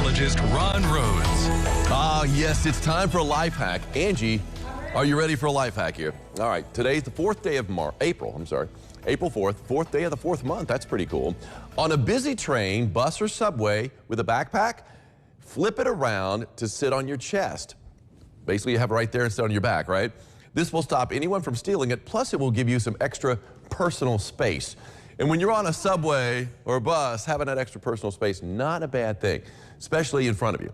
meteorologist Ron Rhodes. Yes, it's time for a life hack. Angie, are you ready for a life hack here? All right, today's the 4th day of April 4th, 4th day of the 4th month. That's pretty cool. On a busy train, bus, or subway with a backpack, flip it around to sit on your chest. Basically, you have it right there instead on your back, right? This will stop anyone from stealing it, plus it will give you some extra personal space. And when you're on a subway or a bus, having that extra personal space, not a bad thing, especially in front of you.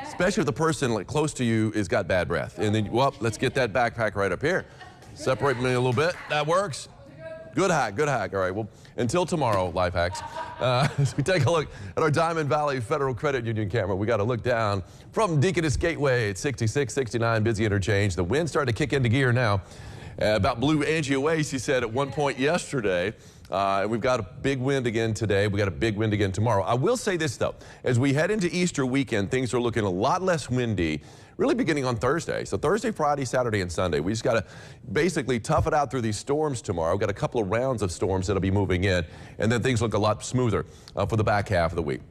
Especially if the person like close to you has got bad breath. And then, well, let's get that backpack right up here. Separate me a little bit. That works. Good hack, good hack. All right, well, until tomorrow, life hacks. As we take a look at our Diamond Valley Federal Credit Union camera, we got to look down from Deaconess Gateway at 66, 69, busy interchange. The wind's starting to kick into gear now. About blew Angie away, she said at one point yesterday. We've got a big wind again today. We got a big wind again tomorrow. I will say this, though. As we head into Easter weekend, things are looking a lot less windy, really beginning on Thursday. So Thursday, Friday, Saturday, and Sunday. We just got to basically tough it out through these storms tomorrow. We've got a couple of rounds of storms that'll be moving in, and then things look a lot smoother for the back half of the week.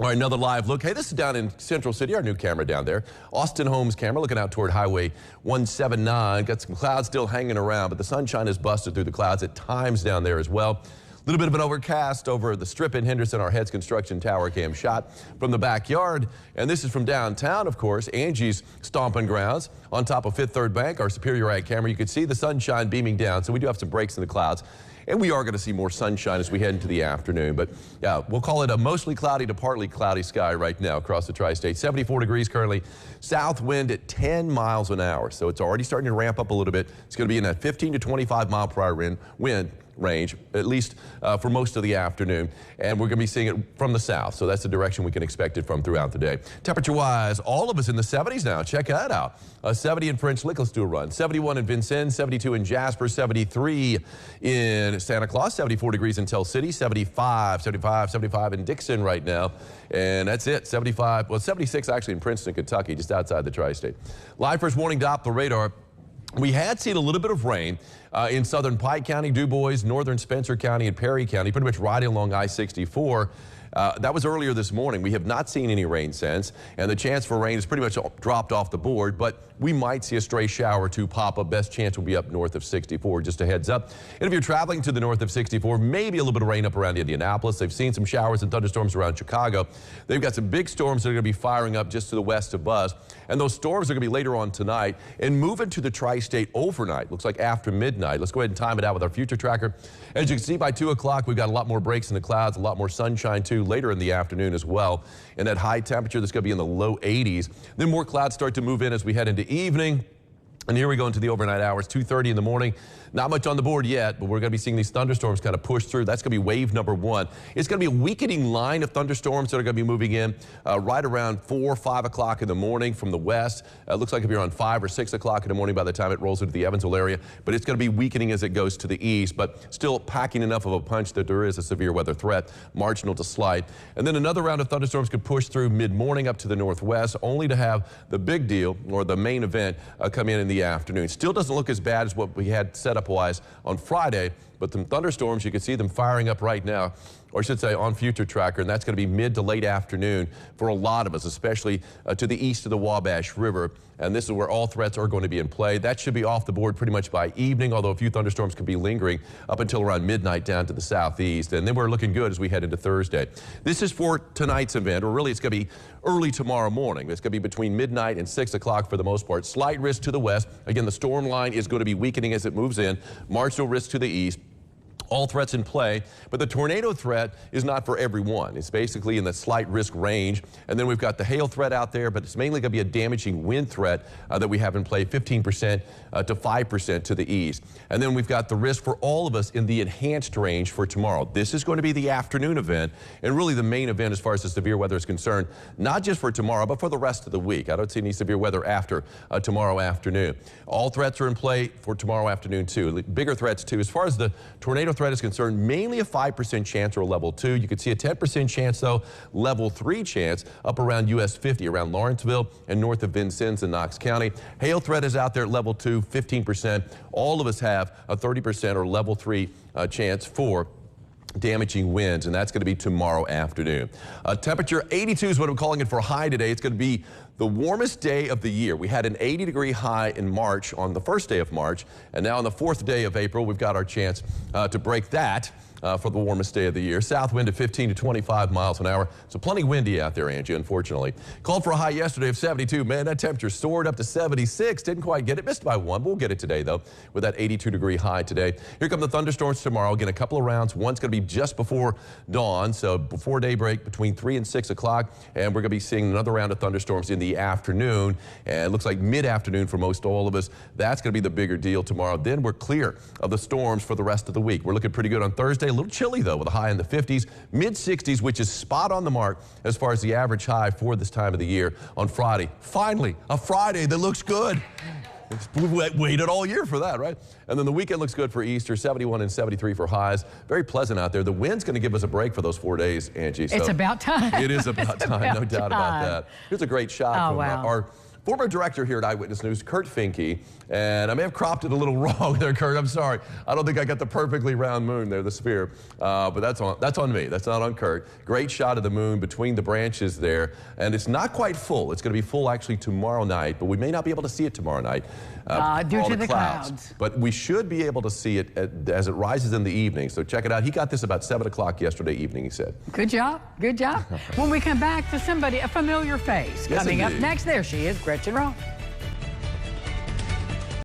All right, another live look. Hey, this is down in Central City, our new camera down there. Austin Holmes camera looking out toward Highway 179. Got some clouds still hanging around, but the sunshine is busted through the clouds at times down there as well. A little bit of an overcast over the Strip in Henderson, our Heads Construction Tower cam shot from the backyard. And this is from downtown, of course, Angie's stomping grounds on top of Fifth Third Bank, our Superior Ag camera. You can see the sunshine beaming down, so we do have some breaks in the clouds. And we are going to see more sunshine as we head into the afternoon. But yeah, we'll call it a mostly cloudy to partly cloudy sky right now across the tri-state. 74 degrees currently. South wind at 10 miles an hour. So it's already starting to ramp up a little bit. It's going to be in that 15 to 25 mile per hour wind range, at least for most of the afternoon. And we're going to be seeing it from the south. So that's the direction we can expect it from throughout the day. Temperature-wise, all of us in the 70s now. Check that out. 70 in French Lick. Let's do a run. 71 in Vincennes, 72 in Jasper, 73 in Santa Claus, 74 degrees in Tell City, 75 in Dixon right now. And that's it, 75, well, 76 actually in Princeton, Kentucky, just outside the tri-state. Live first warning Doppler radar. We had seen a little bit of rain in southern Pike County, DuBois, northern Spencer County, and Perry County, pretty much riding along I-64. That was earlier this morning. We have not seen any rain since, and the chance for rain is pretty much dropped off the board, but we might see a stray shower or two pop up. Best chance will be up north of 64, just a heads up. And if you're traveling to the north of 64, maybe a little bit of rain up around Indianapolis. They've seen some showers and thunderstorms around Chicago. They've got some big storms that are going to be firing up just to the west of Buzz, and those storms are going to be later on tonight and moving to the tri-state overnight. Looks like after midnight. Let's go ahead and time it out with our future tracker. As you can see, by 2 o'clock, we've got a lot more breaks in the clouds, a lot more sunshine too later in the afternoon as well. And that high temperature that's going to be in the low 80s. Then more clouds start to move in as we head into evening. And here we go into the overnight hours, 2:30 in the morning. Not much on the board yet, but we're going to be seeing these thunderstorms kind of push through. That's going to be wave number 1. It's going to be a weakening line of thunderstorms that are going to be moving in right around 4 or 5 o'clock in the morning from the west. Looks like it'll be around 5 or 6 o'clock in the morning by the time it rolls into the Evansville area. But it's going to be weakening as it goes to the east, but still packing enough of a punch that there is a severe weather threat, marginal to slight. And then another round of thunderstorms could push through mid-morning up to the northwest, only to have the big deal or the main event come in the afternoon. Still doesn't look as bad as what we had setup-wise on Friday, but some thunderstorms, you can see them firing up right now, or I should say on Future Tracker, and that's going to be mid to late afternoon for a lot of us, especially to the east of the Wabash River. And this is where all threats are going to be in play. That should be off the board pretty much by evening, although a few thunderstorms could be lingering up until around midnight down to the southeast. And then we're looking good as we head into Thursday. This is for tonight's event, or really it's going to be early tomorrow morning. It's going to be between midnight and 6 o'clock for the most part. Slight risk to the west. Again, the storm line is going to be weakening as it moves in. Marginal risk to the east. All threats in play, but the tornado threat is not for everyone. It's basically in the slight risk range. And then we've got the hail threat out there, but it's mainly going to be a damaging wind threat that we have in play, 15% to 5% to the east. And then we've got the risk for all of us in the enhanced range for tomorrow. This is going to be the afternoon event, and really the main event as far as the severe weather is concerned, not just for tomorrow, but for the rest of the week. I don't see any severe weather after tomorrow afternoon. All threats are in play for tomorrow afternoon, too. Bigger threats, too. As far as the tornado threat is concerned, mainly a 5% chance or a level 2. You could see a 10% chance, though, level 3 chance up around US 50, around Lawrenceville and north of Vincennes and Knox County. Hail threat is out there at level 2, 15%. All of us have a 30% or level 3 chance for damaging winds, and that's going to be tomorrow afternoon. Temperature 82 is what I'm calling it for a high today. It's going to be the warmest day of the year. We had an 80-degree high in March on the first day of March, and now on the fourth day of April, we've got our chance to break that. For the warmest day of the year. South wind at 15 to 25 miles an hour. So plenty windy out there, Angie, unfortunately. Called for a high yesterday of 72. Man, that temperature soared up to 76. Didn't quite get it. Missed by one. We'll get it today, though, with that 82-degree high today. Here come the thunderstorms tomorrow. Again, a couple of rounds. One's going to be just before dawn, so before daybreak, between 3 and 6 o'clock. And we're going to be seeing another round of thunderstorms in the afternoon. And it looks like mid-afternoon for most all of us. That's going to be the bigger deal tomorrow. Then we're clear of the storms for the rest of the week. We're looking pretty good on Thursday. A little chilly, though, with a high in the 50s, mid-60s, which is spot on the mark as far as the average high for this time of the year on Friday. Finally, a Friday that looks good. We've waited all year for that, right? And then the weekend looks good for Easter, 71 and 73 for highs. Very pleasant out there. The wind's going to give us a break for those 4 days, Angie. So it's about time. It is about time, no doubt about that. Here's a great shot from our former director here at Eyewitness News, Kurt Finke, and I may have cropped it a little wrong there, Kurt. I'm sorry. I don't think I got the perfectly round moon there, the sphere, but that's on me. That's not on Kurt. Great shot of the moon between the branches there, and it's not quite full. It's going to be full actually tomorrow night, but we may not be able to see it tomorrow night due to the clouds. But we should be able to see it as it rises in the evening. So check it out. He got this about 7 o'clock yesterday evening, he said. Good job. Good job. When we come back to a familiar face. Yes, Coming up indeed. next, there she is, Gretchen Ross.